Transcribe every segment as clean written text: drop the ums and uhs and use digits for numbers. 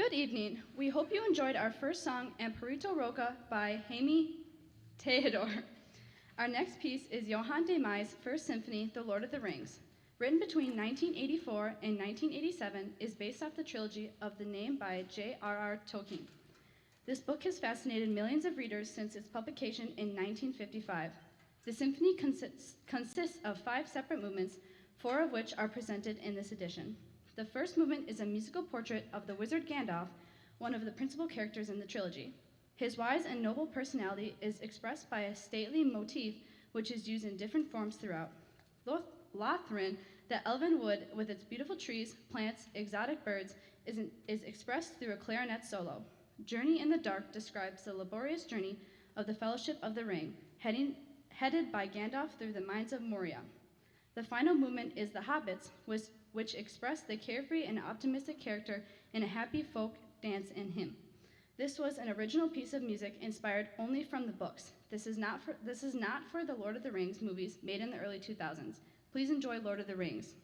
Good evening. We hope you enjoyed our first song, Amparito Roca by Jaime Tejedor. Our next piece is Johann de Mais's First Symphony, The Lord of the Rings. Written between 1984 and 1987, is based off the trilogy of the name by J.R.R. Tolkien. This book has fascinated millions of readers since its publication in 1955. The symphony consists of 5 separate movements, 4 of which are presented in this edition. The first movement is a musical portrait of the wizard Gandalf, one of the principal characters in the trilogy. His wise and noble personality is expressed by a stately motif which is used in different forms throughout. Lothlorien, the elven wood with its beautiful trees, plants, exotic birds, is expressed through a clarinet solo. Journey in the Dark describes the laborious journey of the Fellowship of the Ring, headed by Gandalf through the mines of Moria. The final movement is The Hobbits, which express the carefree and optimistic character in a happy folk dance and hymn. This was an original piece of music inspired only from the books. This is not for the Lord of the Rings movies made in the early 2000s. Please enjoy Lord of the Rings.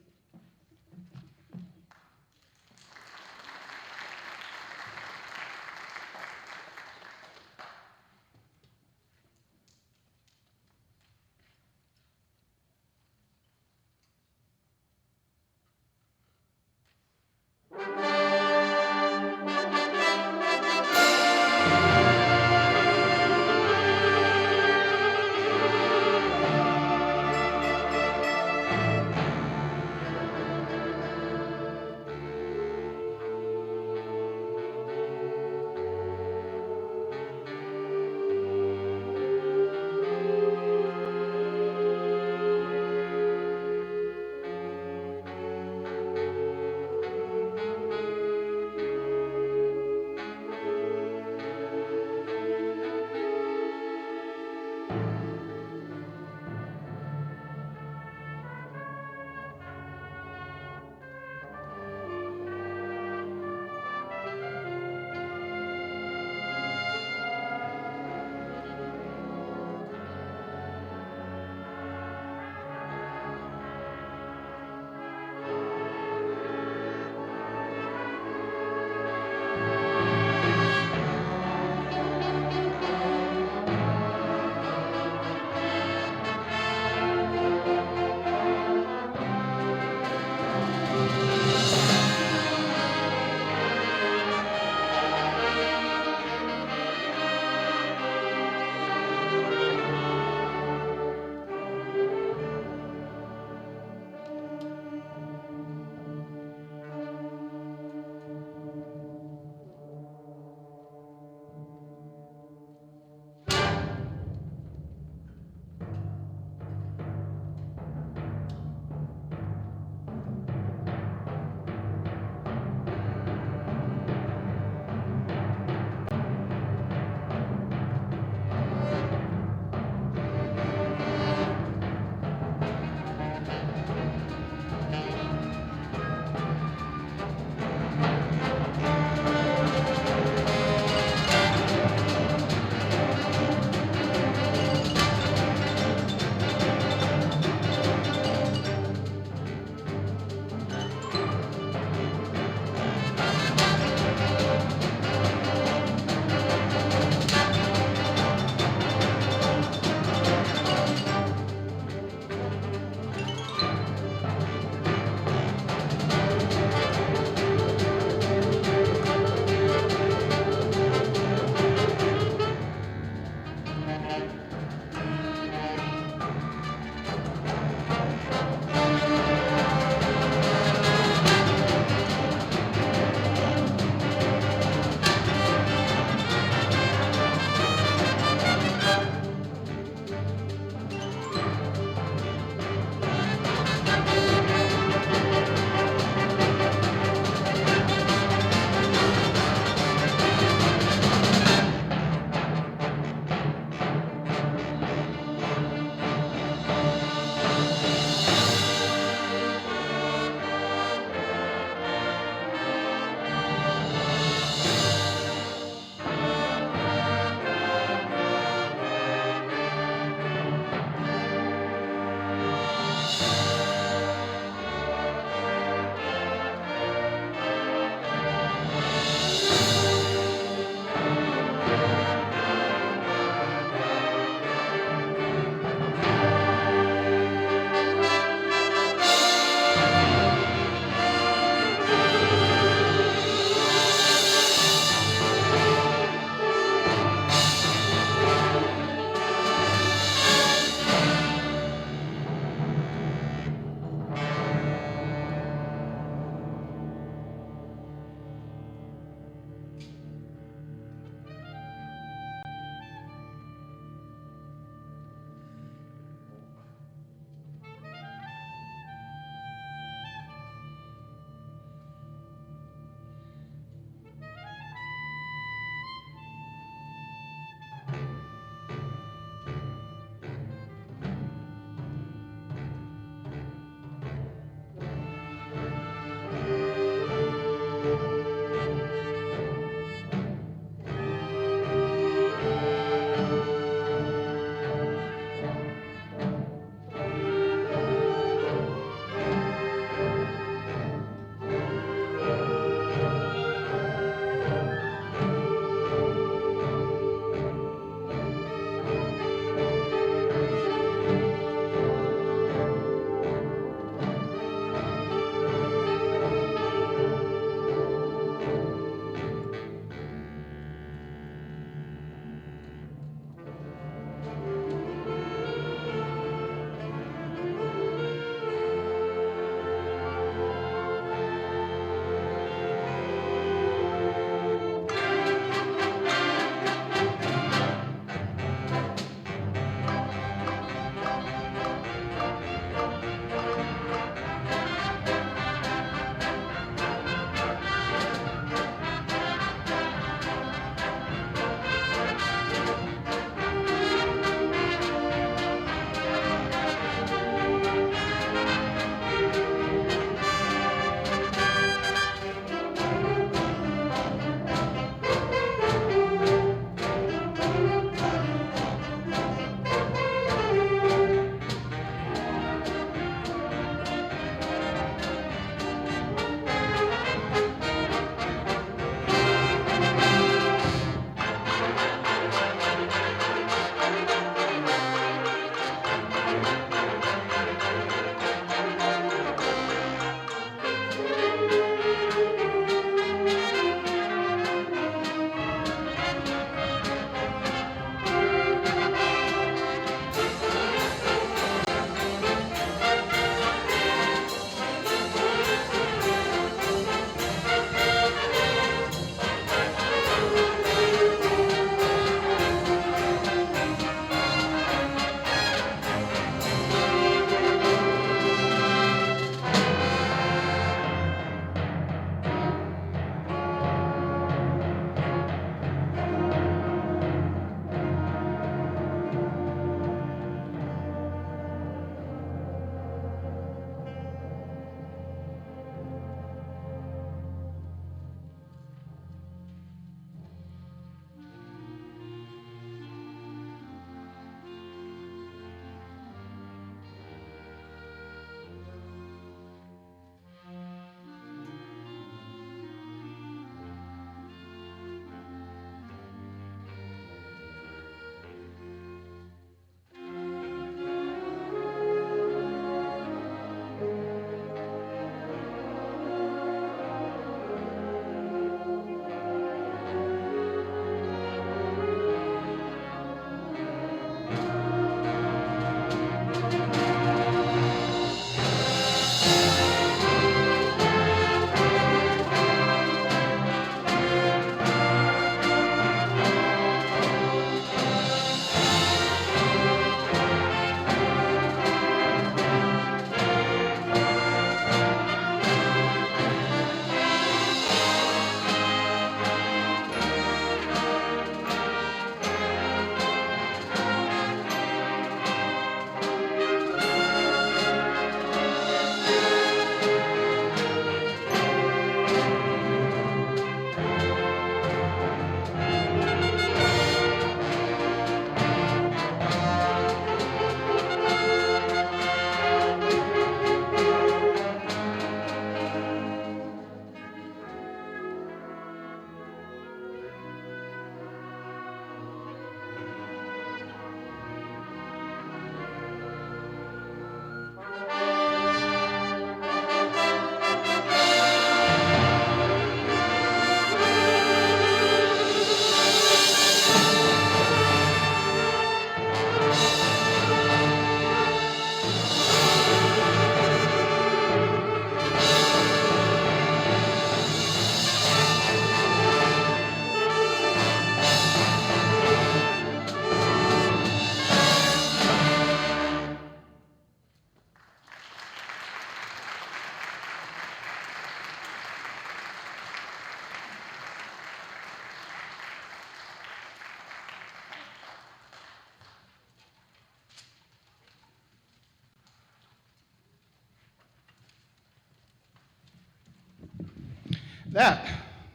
That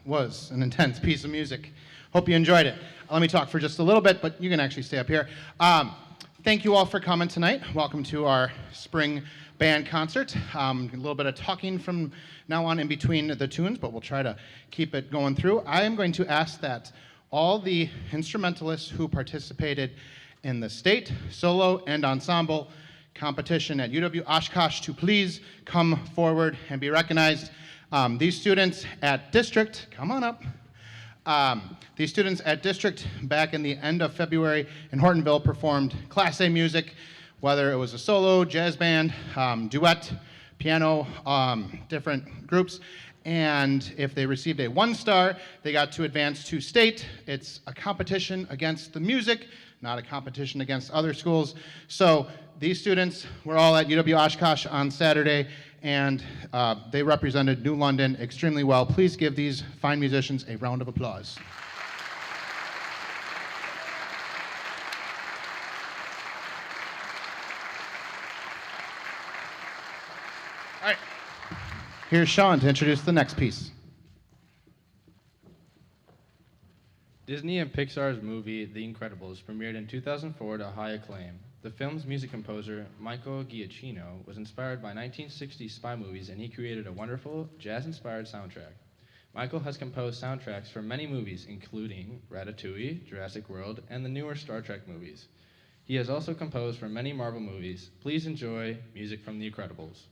was an intense piece of music. Hope you enjoyed it. Let me talk for just a little bit, but you can actually stay up here. Thank you all for coming tonight. Welcome to our spring band concert. A little bit of talking from now on in between the tunes, but we'll try to keep it going through. I am going to ask that all the instrumentalists who participated in the state, solo, and ensemble competition at UW Oshkosh to please come forward and be recognized. These students at District, come on up. These students at District back in the end of February in Hortonville performed Class A music, whether it was a solo, jazz band, duet, piano, different groups. And if they received a 1-star, they got to advance to state. It's a competition against the music, not a competition against other schools. So these students were all at UW Oshkosh on Saturday, and they represented New London extremely well. Please give these fine musicians a round of applause. All right, here's Sean to introduce the next piece. Disney and Pixar's movie The Incredibles premiered in 2004 to high acclaim. The film's music composer, Michael Giacchino, was inspired by 1960s spy movies, and he created a wonderful, jazz-inspired soundtrack. Michael has composed soundtracks for many movies, including Ratatouille, Jurassic World, and the newer Star Trek movies. He has also composed for many Marvel movies. Please enjoy music from The Incredibles.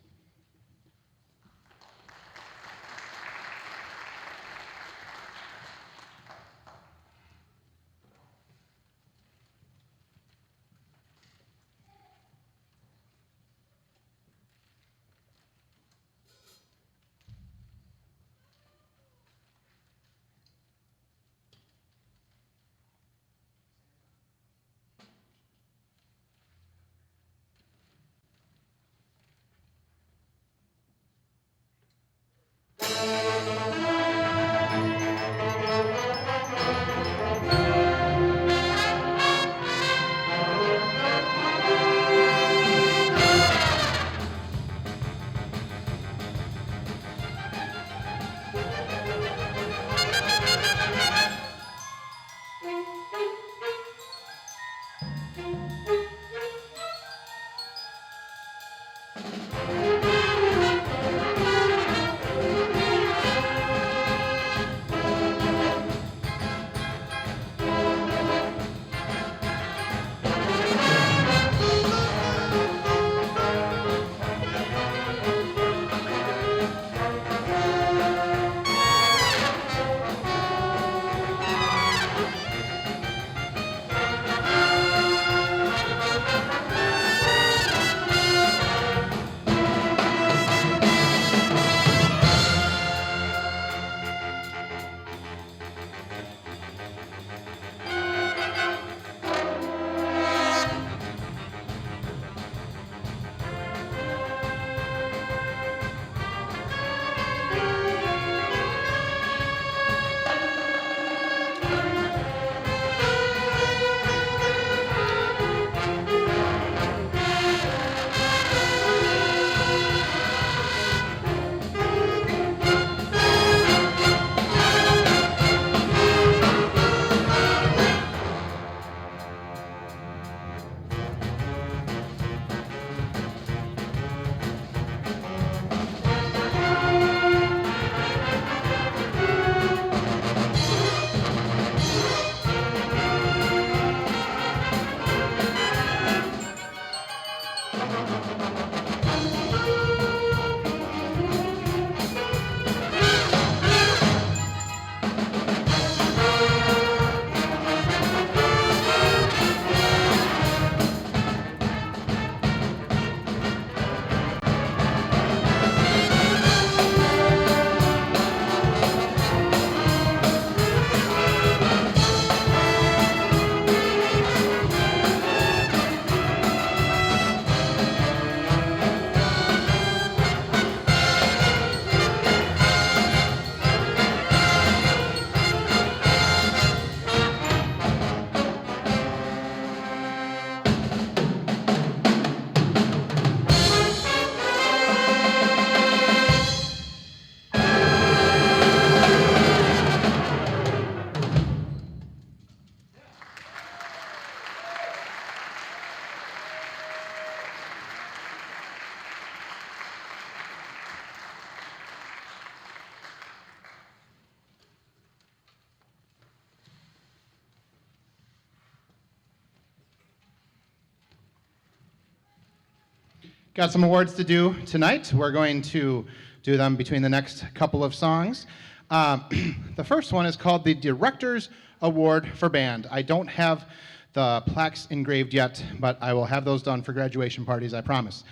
Got some awards to do tonight. We're going to do them between the next couple of songs. The first one is called the Director's Award for Band. I don't have the plaques engraved yet, but I will have those done for graduation parties, I promise.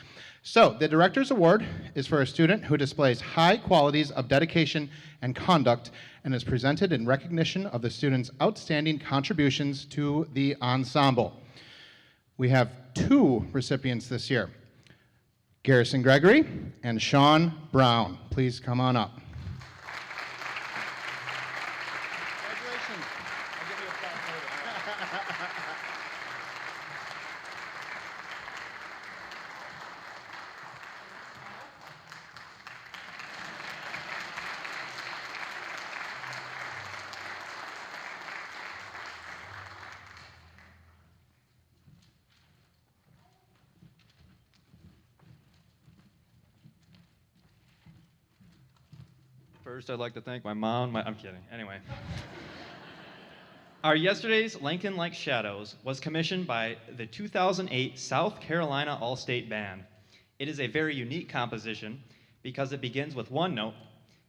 So, the Director's Award is for a student who displays high qualities of dedication and conduct and is presented in recognition of the student's outstanding contributions to the ensemble. We have 2 recipients this year, Garrison Gregory and Sean Brown. Please come on up. Congratulations. I'll give you a plaque later. First, I'd like to thank my mom. I'm kidding. Anyway. Our yesterday's Lincoln Like Shadows was commissioned by the 2008 South Carolina All-State Band. It is a very unique composition because it begins with one note,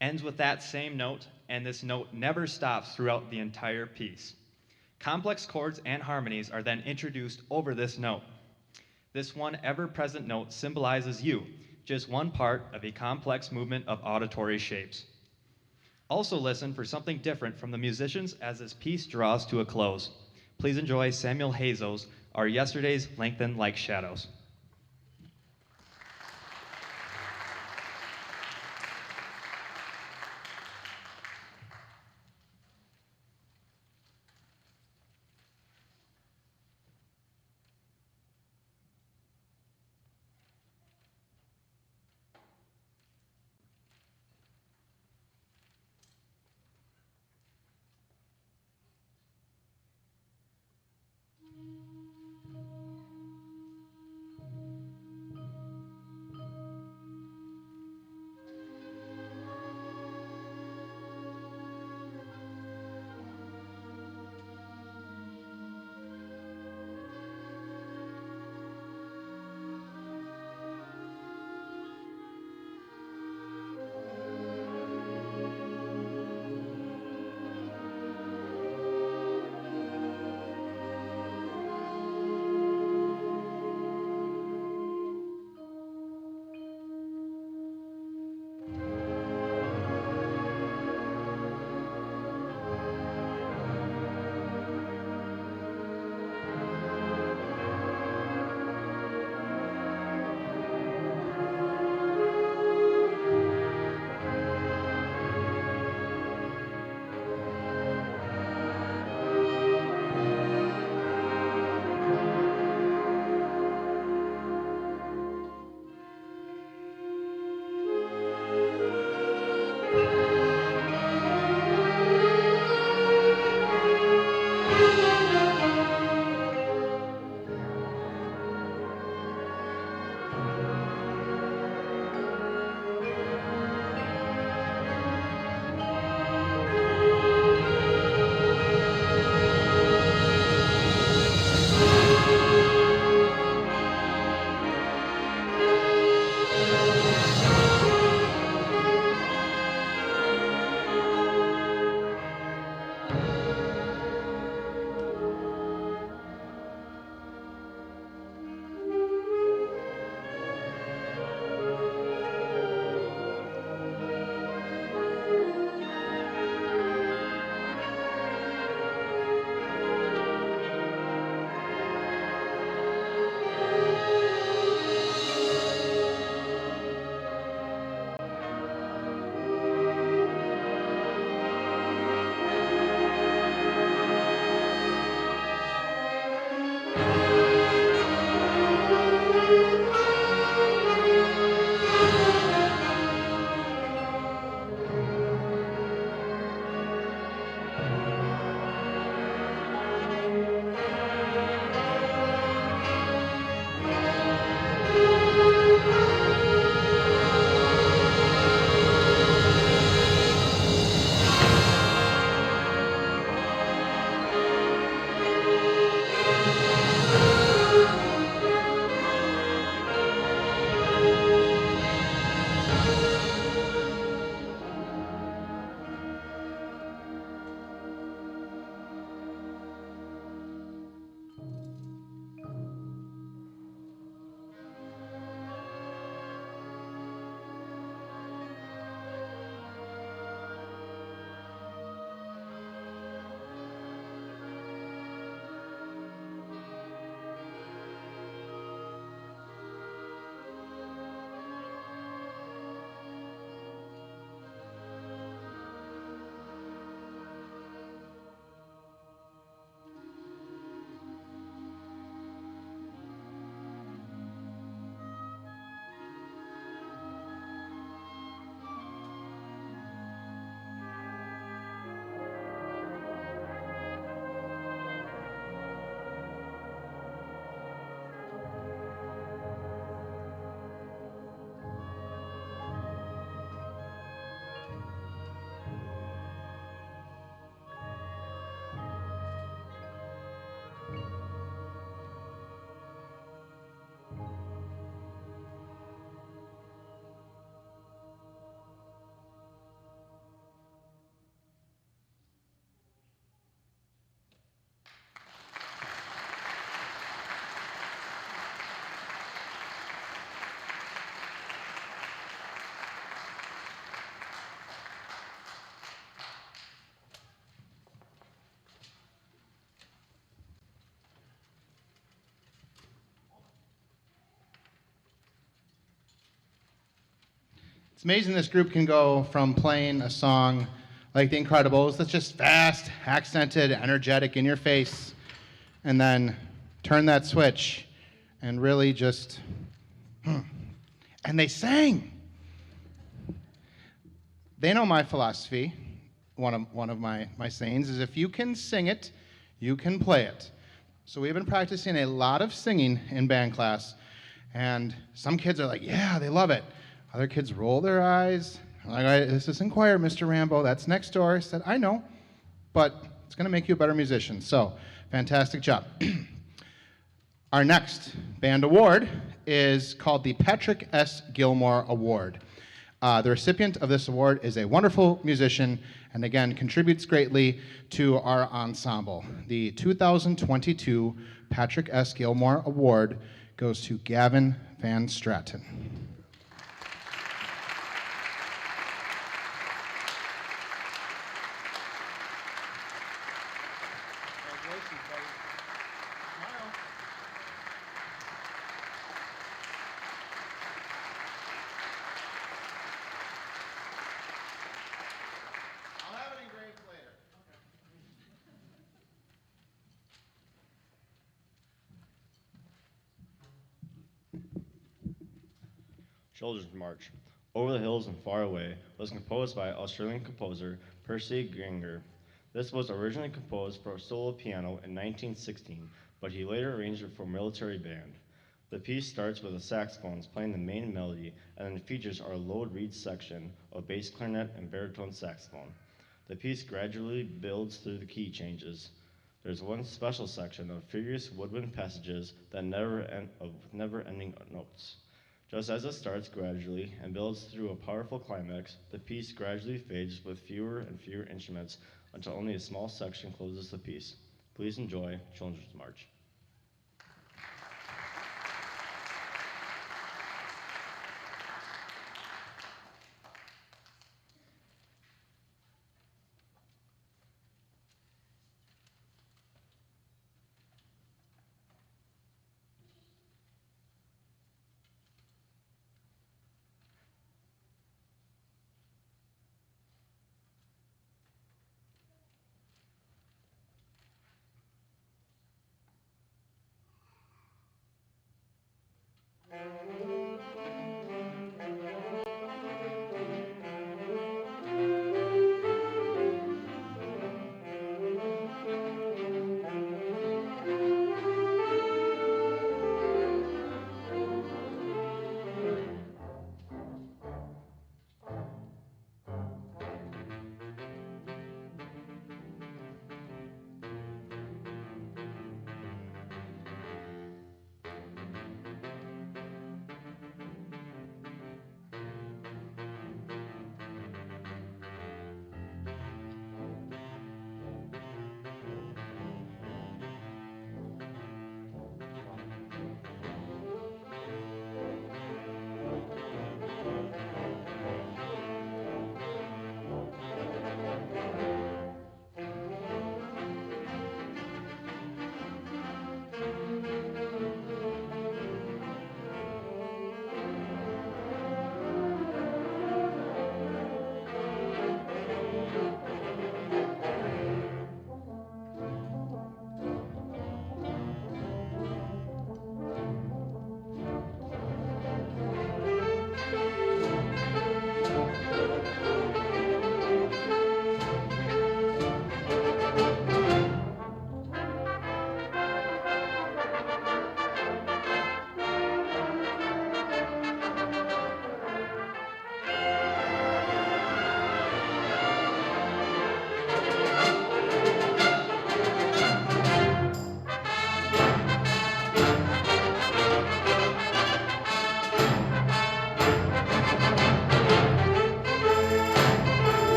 ends with that same note, and this note never stops throughout the entire piece. Complex chords and harmonies are then introduced over this note. This one ever-present note symbolizes you, just one part of a complex movement of auditory shapes. Also listen for something different from the musicians as this piece draws to a close. Please enjoy Samuel Hazo's Our Yesterdays Lengthen Like Shadows. It's amazing this group can go from playing a song like The Incredibles that's just fast, accented, energetic, in your face, and then turn that switch and really just, and they sang. They know my philosophy. One of my sayings is if you can sing it, you can play it. So we've been practicing a lot of singing in band class, and some kids are like, yeah, they love it. Other kids roll their eyes. I'm like, all right, this isn't choir, Mr. Rambo. That's next door. I said, I know, but it's going to make you a better musician. So, fantastic job. Our next band award is called the Patrick S. Gilmore Award. The recipient of this award is a wonderful musician and again contributes greatly to our ensemble. The 2022 Patrick S. Gilmore Award goes to Gavin Van Straten. Children's March, Over the Hills and Far Away, was composed by Australian composer Percy Grainger. This was originally composed for solo piano in 1916, but he later arranged it for a military band. The piece starts with the saxophones playing the main melody and then features our low reed section of bass clarinet and baritone saxophone. The piece gradually builds through the key changes. There's one special section of furious woodwind passages that never-ending notes. Just as it starts gradually and builds through a powerful climax, the piece gradually fades with fewer and fewer instruments until only a small section closes the piece. Please enjoy Children's March.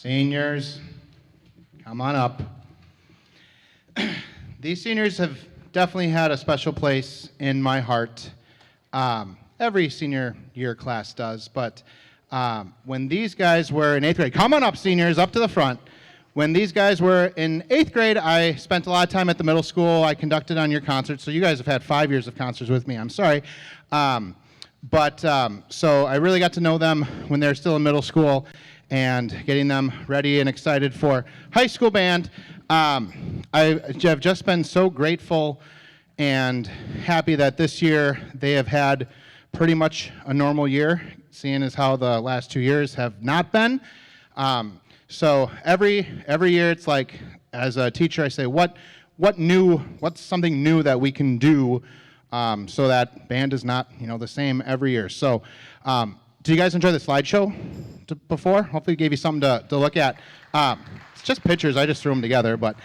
Seniors, come on up. These seniors have definitely had a special place in my heart. Every senior year class does, but when these guys were in 8th grade, come on up, seniors, up to the front. When these guys were in 8th grade, I spent a lot of time at the middle school. I conducted on your concerts, so you guys have had 5 years of concerts with me. I'm sorry. So I really got to know them when they were still in middle school and getting them ready and excited for high school band. I've just been so grateful and happy that this year they have had pretty much a normal year, seeing as how the last 2 years have not been. So every year it's like, as a teacher, I say, what's something new that we can do so that band is not, the same every year. So, did you guys enjoy the slideshow before? Hopefully it gave you something to look at. It's just pictures, I just threw them together, but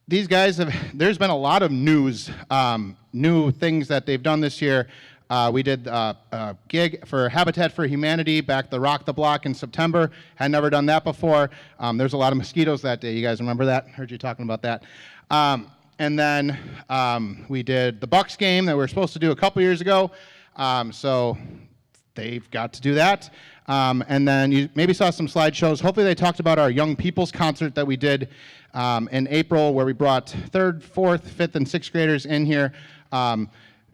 these guys there's been a lot of new things that they've done this year. We did a gig for Habitat for Humanity back the Rock the Block in September. Had never done that before. There's a lot of mosquitoes that day. You guys remember that? Heard you talking about that. And then we did the Bucks game that we were supposed to do a couple years ago. So they've got to do that. And then you maybe saw some slideshows. Hopefully they talked about our Young People's concert that we did in April, where we brought 3rd, 4th, 5th, and 6th graders in here.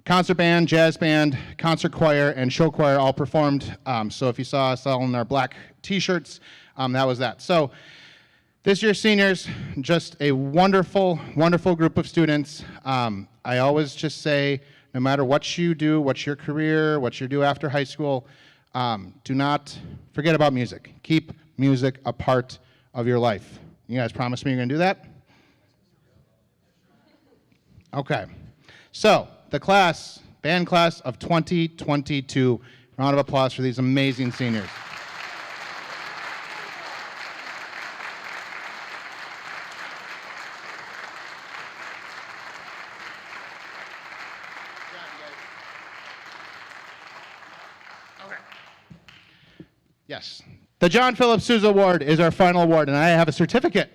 Concert band, jazz band, concert choir, and show choir all performed. So if you saw us all in our black t-shirts, that was that. So this year's seniors, just a wonderful, wonderful group of students. I always just say, no matter what you do, what's your career, what you do after high school, do not forget about music. Keep music a part of your life. You guys promise me you're going to do that? Okay. So, the band class of 2022. Round of applause for these amazing seniors. Yes. The John Philip Sousa Award is our final award, and I have a certificate.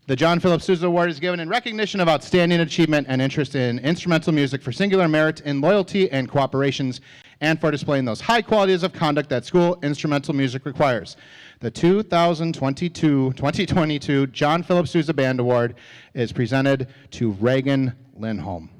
The John Philip Sousa Award is given in recognition of outstanding achievement and interest in instrumental music for singular merit in loyalty and cooperations, and for displaying those high qualities of conduct that school instrumental music requires. The 2022 John Philip Sousa Band Award is presented to Reagan Lindholm.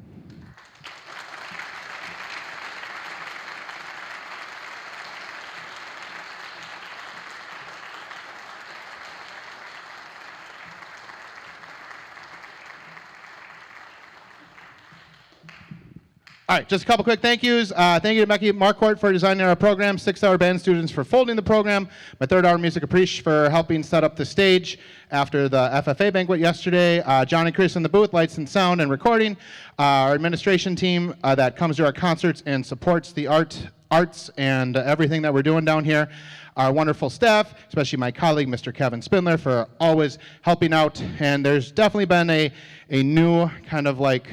All right, just a couple quick thank yous. Thank you to Becky Marquardt for designing our program, 6-hour band students for folding the program, my 3rd hour music caprice for helping set up the stage after the FFA banquet yesterday, John and Chris in the booth, lights and sound and recording, our administration team that comes to our concerts and supports the arts and everything that we're doing down here, our wonderful staff, especially my colleague, Mr. Kevin Spindler, for always helping out. And there's definitely been a new kind of like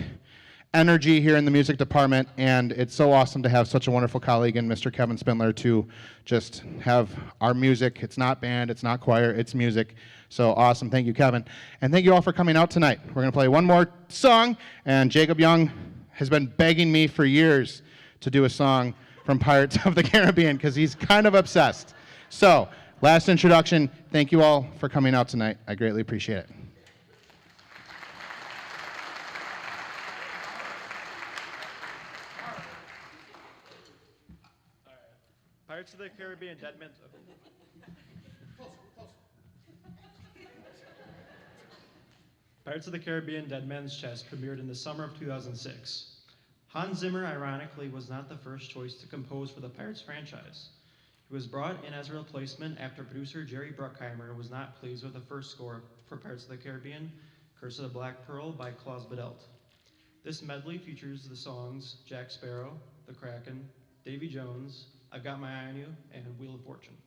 energy here in the music department, and it's so awesome to have such a wonderful colleague in Mr. Kevin Spindler to just have our music. It's not band, it's not choir, it's music. So awesome. Thank you, Kevin. And thank you all for coming out tonight. We're going to play one more song, and Jacob Young has been begging me for years to do a song from Pirates of the Caribbean because he's kind of obsessed. So, last introduction. Thank you all for coming out tonight. I greatly appreciate it. Pirates of the Caribbean Dead Man's... Pirates of the Caribbean Dead Man's Chest premiered in the summer of 2006. Hans Zimmer, ironically, was not the first choice to compose for the Pirates franchise. He was brought in as a replacement after producer Jerry Bruckheimer was not pleased with the first score for Pirates of the Caribbean, Curse of the Black Pearl by Klaus Badelt. This medley features the songs Jack Sparrow, The Kraken, Davy Jones, I've Got My Eye on You, and Wheel of Fortune.